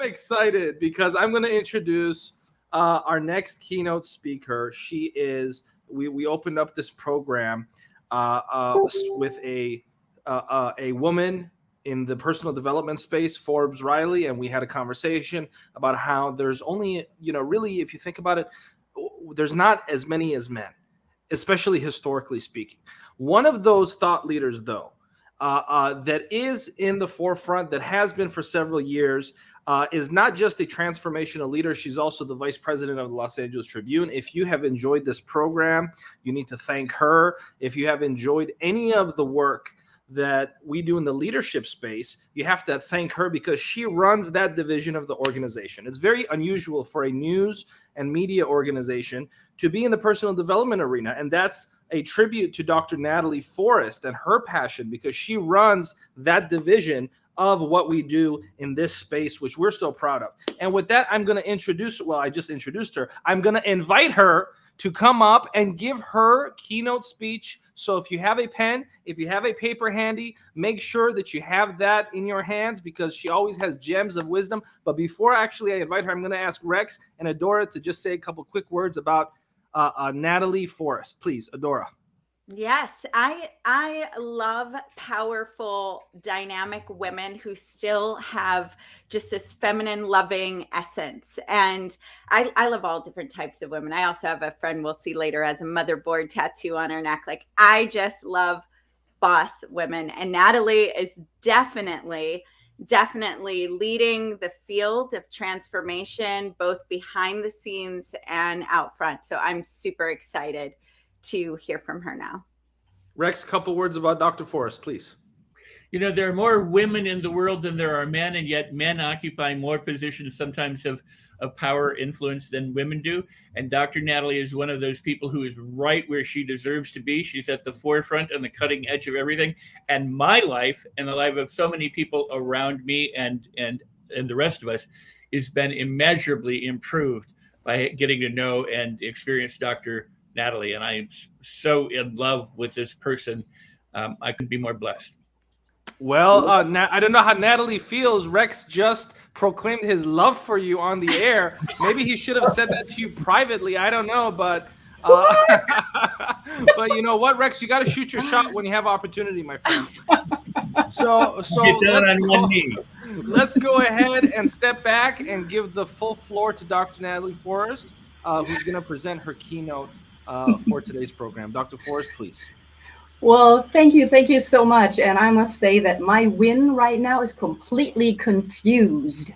excited because I'm going to introduce our next keynote speaker. She is. We opened up this program with a woman in the personal development space, Forbes Riley, and we had a conversation about how there's only, really, if you think about it, there's not as many as men, especially historically speaking. One of those thought leaders, though, that is in the forefront, that has been for several years, is not just a transformational leader. She's also the vice president of the Los Angeles Tribune. If you have enjoyed this program, you need to thank her. If you have enjoyed any of the work that we do in the leadership space, you have to thank her because she runs that division of the organization. It's very unusual for a news and media organization to be in the personal development arena, and that's a tribute to Dr. Natalie Forrest and her passion, because she runs that division of what we do in this space, which we're so proud of. And with that, I'm going to introduce, well, I just introduced her. I'm going to invite her to come up and give her keynote speech. So if you have a pen, if you have a paper handy, make sure that you have that in your hands, because she always has gems of wisdom. But before actually I invite her, I'm going to ask Rex and Adora to just say a couple quick words about Natalie Forrest. Please, Adora. Yes, I love powerful, dynamic women who still have just this feminine, loving essence. And I love all different types of women. I also have a friend we'll see later has a motherboard tattoo on her neck. Like, I just love boss women. And Natalie is definitely leading the field of transformation, both behind the scenes and out front. So I'm super excited to hear from her now. Rex, a couple words about Dr. Forrest, please. There are more women in the world than there are men, and yet men occupy more positions sometimes of power, influence than women do. And Dr. Natalie is one of those people who is right where she deserves to be. She's at the forefront and the cutting edge of everything. And my life and the life of so many people around me and the rest of us has been immeasurably improved by getting to know and experience Dr. Natalie, and I am so in love with this person. I couldn't be more blessed. Well, I don't know how Natalie feels. Rex just proclaimed his love for you on the air. Maybe he should have said that to you privately. I don't know, but but you know what, Rex? You got to shoot your shot when you have opportunity, my friend. So let's go ahead and step back and give the full floor to Dr. Natalie Forrest, who's going to present her keynote for today's program. Dr. Forrest, please. Well, thank you so much. And I must say that my win right now is completely confused.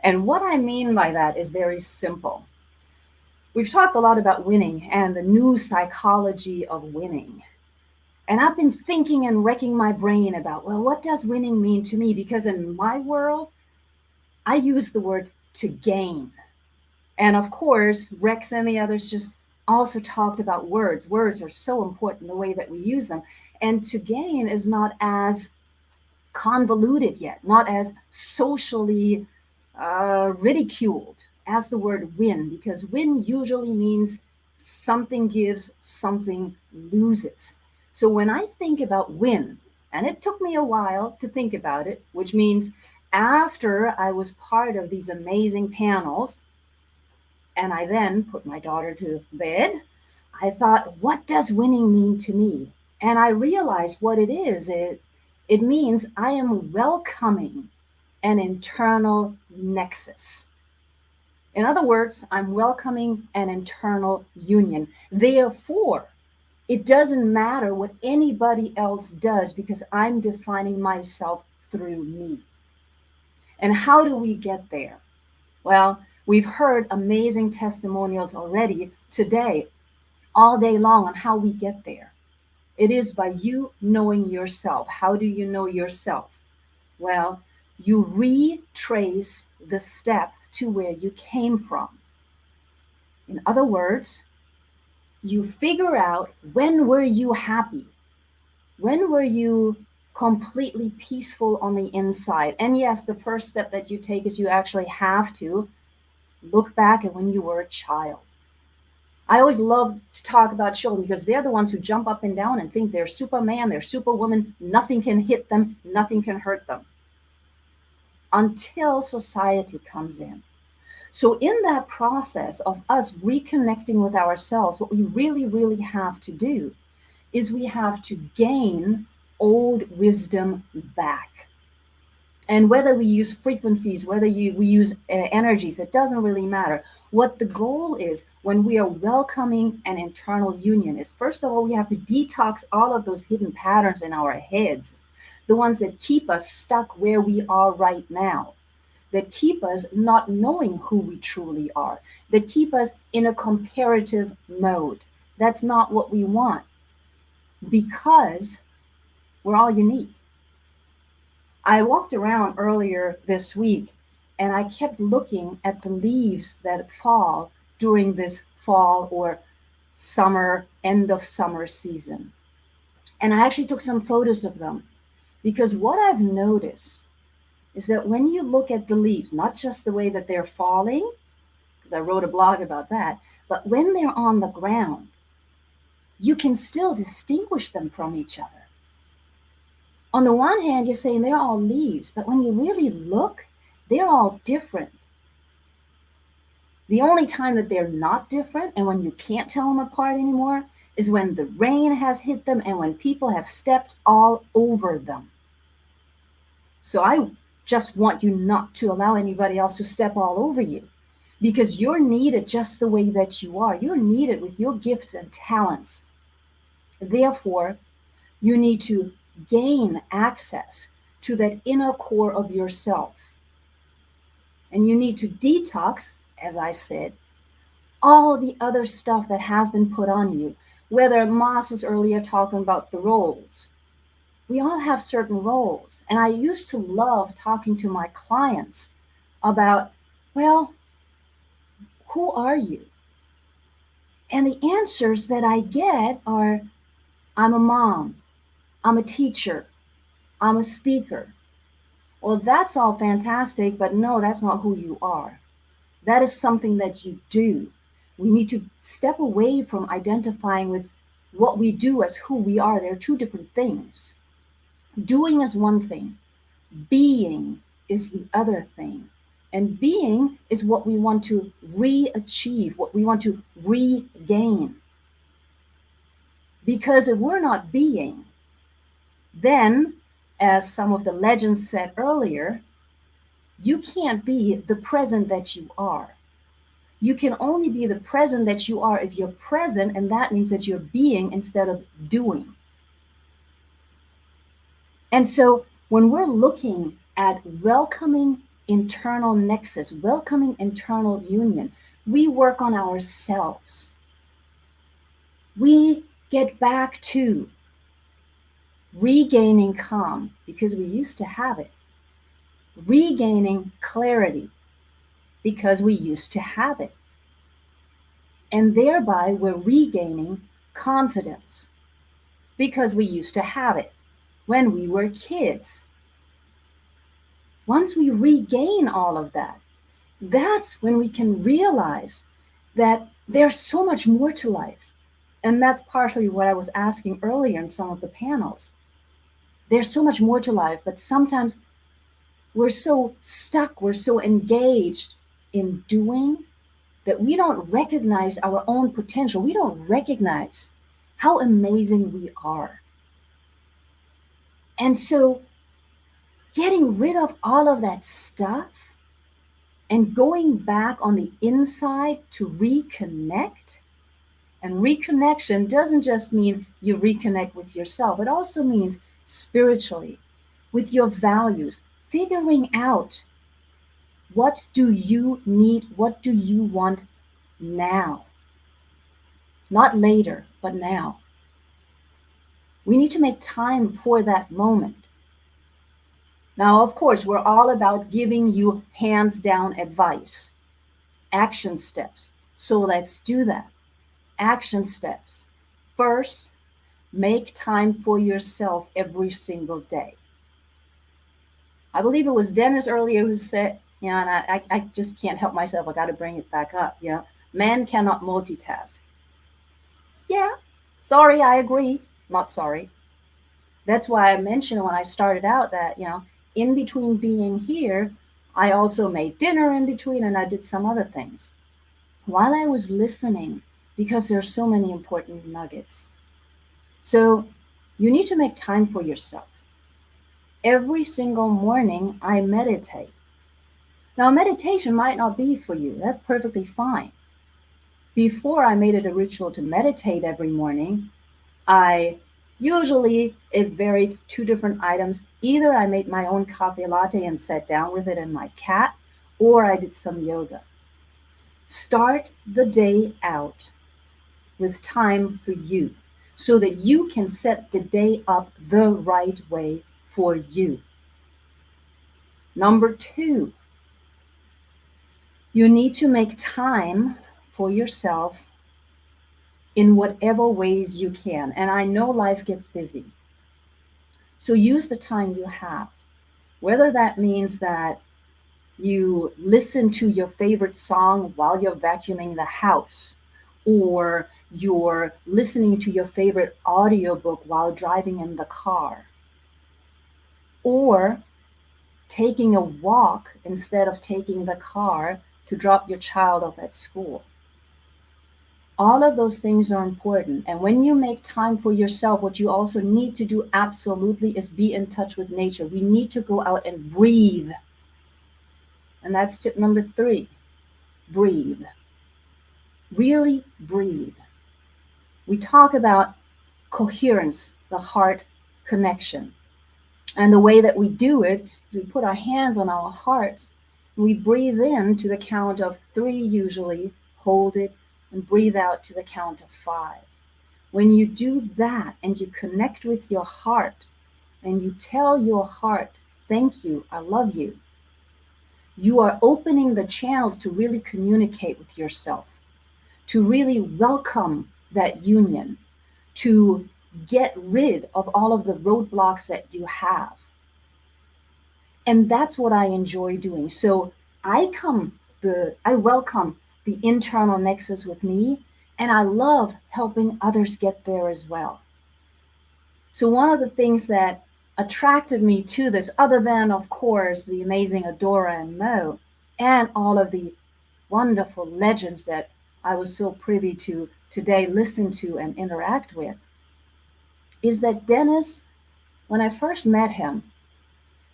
And what I mean by that is very simple. We've talked a lot about winning and the new psychology of winning. And I've been thinking and wrecking my brain about, well, what does winning mean to me? Because in my world, I use the word to gain. And of course, Rex and the others just also talked about words. Words are so important, the way that we use them. And to gain is not as convoluted yet, not as socially ridiculed as the word win, because win usually means something gives, something loses. So when I think about win, and it took me a while to think about it, which means after I was part of these amazing panels, and I then put my daughter to bed, I thought, what does winning mean to me? And I realized what it is it means I am welcoming an internal nexus. In other words, I'm welcoming an internal union. Therefore, it doesn't matter what anybody else does because I'm defining myself through me. And how do we get there? Well, we've heard amazing testimonials already today, all day long, on how we get there. It is by you knowing yourself. How do you know yourself? Well, you retrace the steps to where you came from. In other words, you figure out, when were you happy? When were you completely peaceful on the inside? And yes, the first step that you take is you actually have to look back at when you were a child. I always love to talk about children because they're the ones who jump up and down and think they're Superman, they're Superwoman, nothing can hit them, nothing can hurt them. until society comes in. So in that process of us reconnecting with ourselves, what we really, really have to do is we have to gain old wisdom back. And whether we use frequencies, whether we use energies, it doesn't really matter. What the goal is when we are welcoming an internal union is, first of all, we have to detox all of those hidden patterns in our heads, the ones that keep us stuck where we are right now, that keep us not knowing who we truly are, that keep us in a comparative mode. That's not what we want, because we're all unique. I walked around earlier this week and I kept looking at the leaves that fall during this fall or summer, end of summer season. And I actually took some photos of them, because what I've noticed is that when you look at the leaves, not just the way that they're falling, because I wrote a blog about that, but when they're on the ground, you can still distinguish them from each other. On the one hand, you're saying they're all leaves, but when you really look, they're all different. The only time that they're not different and when you can't tell them apart anymore is when the rain has hit them and when people have stepped all over them. So I just want you not to allow anybody else to step all over you, because you're needed just the way that you are. You're needed with your gifts and talents. Therefore, you need to gain access to that inner core of yourself. And you need to detox, as I said, all the other stuff that has been put on you. Whether Moss was earlier talking about the roles. We all have certain roles. And I used to love talking to my clients about, well, who are you? And the answers that I get are, I'm a mom, I'm a teacher, I'm a speaker. Well, that's all fantastic, but no, that's not who you are. That is something that you do. We need to step away from identifying with what we do as who we are. They're two different things. Doing is one thing. Being is the other thing. And being is what we want to re-achieve, what we want to regain. Because if we're not being, then, as some of the legends said earlier, you can't be the present that you are. You can only be the present that you are if you're present, and that means that you're being instead of doing. And so when we're looking at welcoming internal nexus, welcoming internal union, we work on ourselves. We get back to regaining calm, because we used to have it. Regaining clarity, because we used to have it. And thereby we're regaining confidence, because we used to have it when we were kids. Once we regain all of that, that's when we can realize that there's so much more to life. And that's partially what I was asking earlier in some of the panels. There's so much more to life, but sometimes we're so stuck, we're so engaged in doing that we don't recognize our own potential. We don't recognize how amazing we are. And so getting rid of all of that stuff and going back on the inside to reconnect. And reconnection doesn't just mean you reconnect with yourself. It also means spiritually, with your values, figuring out what do you need, what do you want now? Not later, but now. We need to make time for that moment. Now, of course, we're all about giving you hands-down advice, action steps. So let's do that. Action steps. First, make time for yourself every single day. I believe it was Dennis earlier who said, and I just can't help myself. I got to bring it back up. Man cannot multitask. Yeah, sorry, I agree. Not sorry. That's why I mentioned when I started out that, in between being here, I also made dinner in between, and I did some other things. While I was listening, because there are so many important nuggets. So you need to make time for yourself. Every single morning, I meditate. Now, meditation might not be for you. That's perfectly fine. Before I made it a ritual to meditate every morning, it varied two different items. Either I made my own coffee latte and sat down with it and my cat, or I did some yoga. Start the day out with time for you so that you can set the day up the right way for you. Number 2, you need to make time for yourself in whatever ways you can. And I know life gets busy. So use the time you have, whether that means that you listen to your favorite song while you're vacuuming the house, or you're listening to your favorite audiobook while driving in the car, or taking a walk instead of taking the car to drop your child off at school. All of those things are important. And when you make time for yourself, what you also need to do absolutely is be in touch with nature. We need to go out and breathe. And that's tip number 3. Breathe. Really breathe. We talk about coherence, the heart connection. And the way that we do it is we put our hands on our hearts. And we breathe in to the count of 3 usually, hold it, and breathe out to the count of 5. When you do that and you connect with your heart and you tell your heart, thank you, I love you, you are opening the channels to really communicate with yourself, to really welcome that union, to get rid of all of the roadblocks that you have. And that's what I enjoy doing. So I welcome the internal nexus with me, and I love helping others get there as well. So one of the things that attracted me to this, other than, of course, the amazing Adora and Moe, and all of the wonderful legends that I was so privy to today, listen to and interact with, is that Dennis, when I first met him,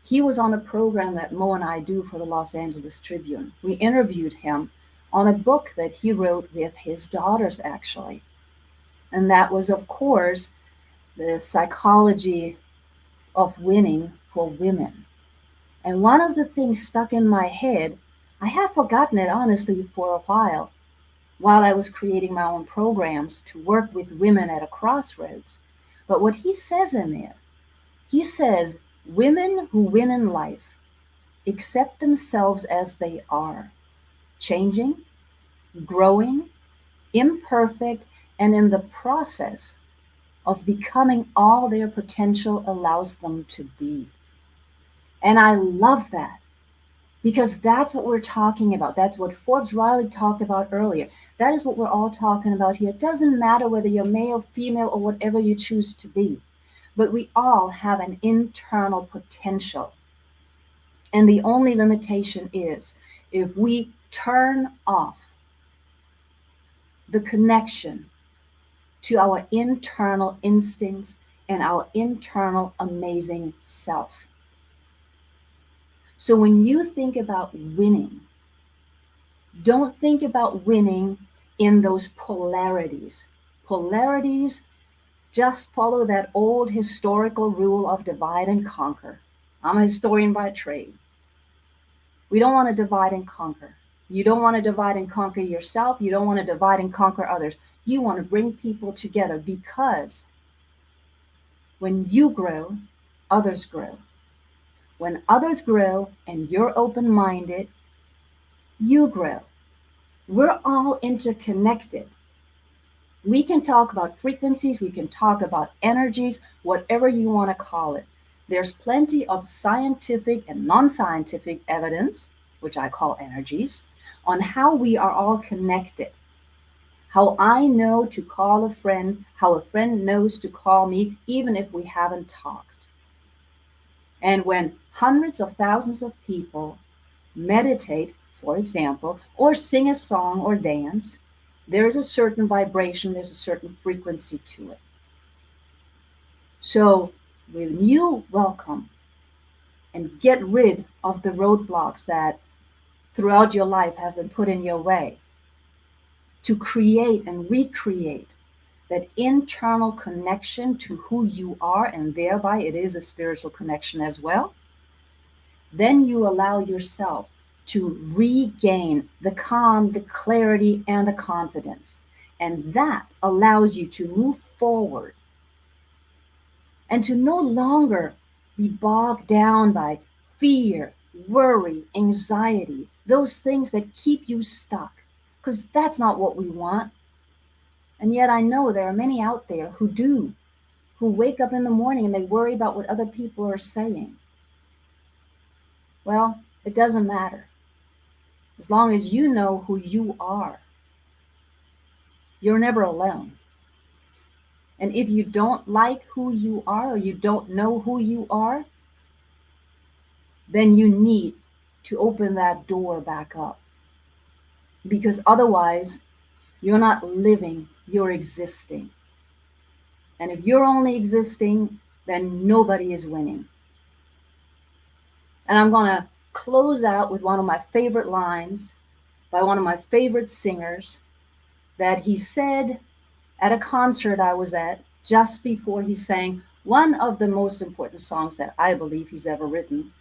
he was on a program that Moe and I do for the Los Angeles Tribune. We interviewed him on a book that he wrote with his daughters, actually. And that was, of course, the psychology of winning for women. And one of the things stuck in my head, I had forgotten it honestly for a while I was creating my own programs to work with women at a crossroads. But what he says in there, he says, women who win in life accept themselves as they are, changing, growing, imperfect, and in the process of becoming all their potential allows them to be. And I love that, because that's what we're talking about. That's what Forbes Riley talked about earlier. That is what we're all talking about here. It doesn't matter whether you're male, female, or whatever you choose to be, but we all have an internal potential. And the only limitation is if we turn off the connection to our internal instincts and our internal amazing self. So when you think about winning, don't think about winning in those polarities. Polarities just follow that old historical rule of divide and conquer. I'm a historian by trade. We don't want to divide and conquer. You don't want to divide and conquer yourself. You don't want to divide and conquer others. You want to bring people together, because when you grow, others grow. When others grow and you're open-minded, you grow. We're all interconnected. We can talk about frequencies, we can talk about energies, whatever you want to call it. There's plenty of scientific and non-scientific evidence, which I call energies, on how we are all connected. How I know to call a friend, how a friend knows to call me, even if we haven't talked. And when hundreds of thousands of people meditate, for example, or sing a song or dance, there is a certain vibration, there's a certain frequency to it. So when you welcome and get rid of the roadblocks that throughout your life have been put in your way, to create and recreate that internal connection to who you are, and thereby it is a spiritual connection as well, then you allow yourself to regain the calm, the clarity, and the confidence. And that allows you to move forward and to no longer be bogged down by fear, worry, anxiety, those things that keep you stuck, because that's not what we want. And yet I know there are many out there who do, who wake up in the morning and they worry about what other people are saying. Well, it doesn't matter. As long as you know who you are, you're never alone. And if you don't like who you are, or you don't know who you are, then you need to open that door back up. Because otherwise, you're not living, you're existing. And if you're only existing, then nobody is winning. And I'm going to close out with one of my favorite lines by one of my favorite singers that he said at a concert I was at just before he sang one of the most important songs that I believe he's ever written.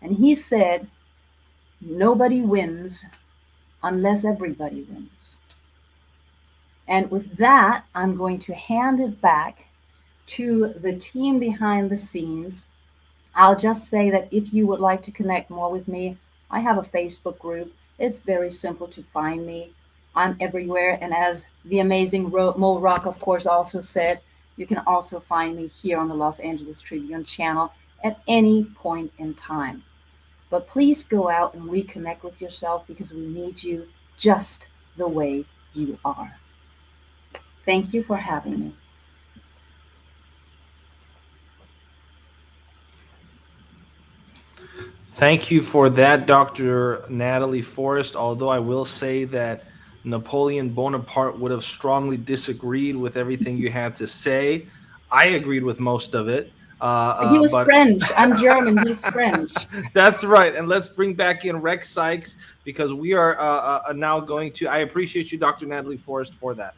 And he said, "Nobody wins unless everybody wins." And with that, I'm going to hand it back to the team behind the scenes. I'll just say that if you would like to connect more with me, I have a Facebook group. It's very simple to find me. I'm everywhere. And as the amazing Moe Rock, of course, also said, you can also find me here on the Los Angeles Tribune channel at any point in time. But please go out and reconnect with yourself, because we need you just the way you are. Thank you for having me. Thank you for that, Dr. Natalie Forrest. Although I will say that Napoleon Bonaparte would have strongly disagreed with everything you had to say. I agreed with most of it. He was French. I'm German. He's French. That's right. And let's bring back in Rex Sykes, because we are now going to. I appreciate you, Dr. Natalie Forrest, for that.